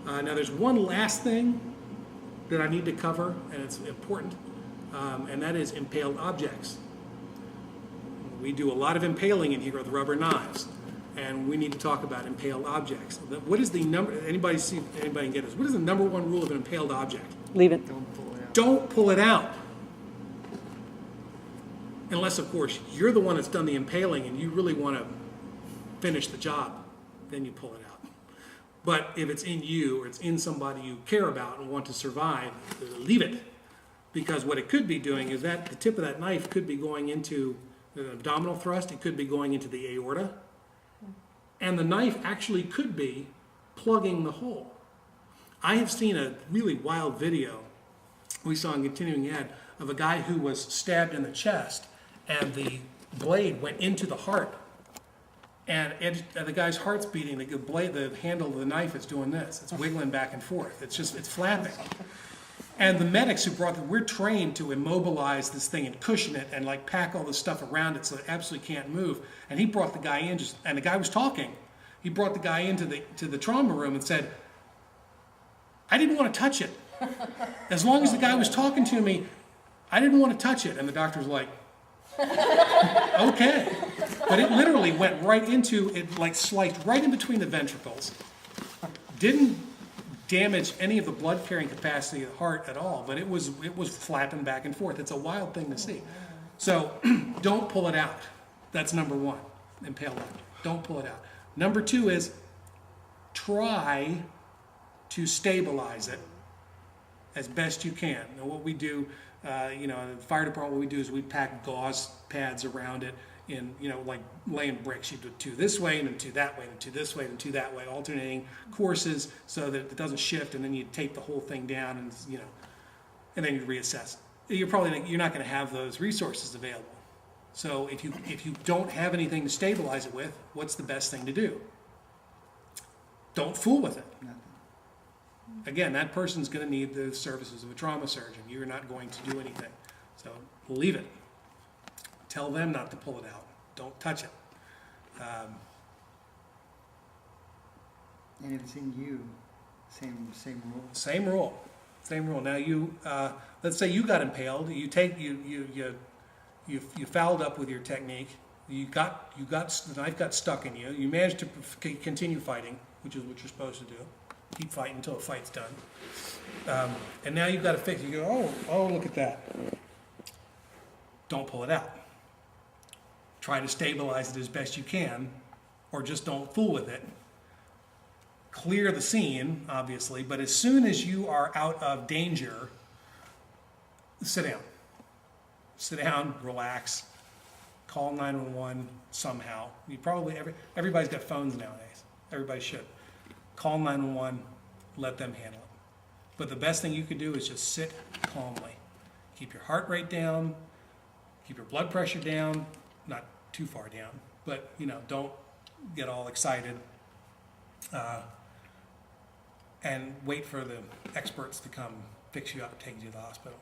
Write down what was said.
Now there's one last thing that I need to cover, and it's important, and that is impaled objects. We do a lot of impaling in here with rubber knives, and we need to talk about impaled objects. What is the number, anybody can get this, what is the number one rule of an impaled object? Leave it. Don't pull it out. Unless, of course, you're the one that's done the impaling and you really want to finish the job, then you pull it out. But if it's in you or it's in somebody you care about and want to survive, leave it. Because what it could be doing is that the tip of that knife could be going into the abdominal thrust, it could be going into the aorta, and the knife actually could be plugging the hole. I have seen a really wild video we saw in Continuing Ed of a guy who was stabbed in the chest and the blade went into the heart. And the guy's heart's beating, the handle of the knife is doing this. It's wiggling back and forth. It's flapping. And the medics who we're trained to immobilize this thing and cushion it and like pack all this stuff around it so it absolutely can't move. And he brought the guy in, and the guy was talking. He brought the guy into the trauma room and said, I didn't want to touch it. As long as the guy was talking to me, I didn't want to touch it. And the doctor was like, okay. But it literally went right into, it like sliced right in between the ventricles. Didn't damage any of the blood carrying capacity of the heart at all, but it was flapping back and forth. It's a wild thing to see. So don't pull it out. That's number one, impale out. Don't pull it out. Number two is try to stabilize it as best you can. Now what we do, in the fire department, what we do is we pack gauze pads around it in, like laying bricks. You do two this way and then two that way and then two this way and then two that way, alternating courses so that it doesn't shift, and then you tape the whole thing down and, and then you reassess. You're not going to have those resources available. So if you don't have anything to stabilize it with, what's the best thing to do? Don't fool with it. Again, that person's going to need the services of a trauma surgeon. You're not going to do anything. So leave it. Tell them not to pull it out. Don't touch it. And if it's in you, same rule. Same rule. Same rule. Now you, let's say you got impaled. You fouled up with your technique. The knife got stuck in you. You managed to continue fighting, which is what you're supposed to do. Keep fighting until the fight's done. And now you've got to fix it. You go, oh, look at that. Don't pull it out. Try to stabilize it as best you can, or just don't fool with it. Clear the scene, obviously, but as soon as you are out of danger, sit down. Sit down, relax, call 911 somehow. Everybody's got phones nowadays. Everybody should. Call 911, let them handle it. But the best thing you could do is just sit calmly. Keep your heart rate down, keep your blood pressure down, not too far down, but don't get all excited, and wait for the experts to come fix you up and take you to the hospital.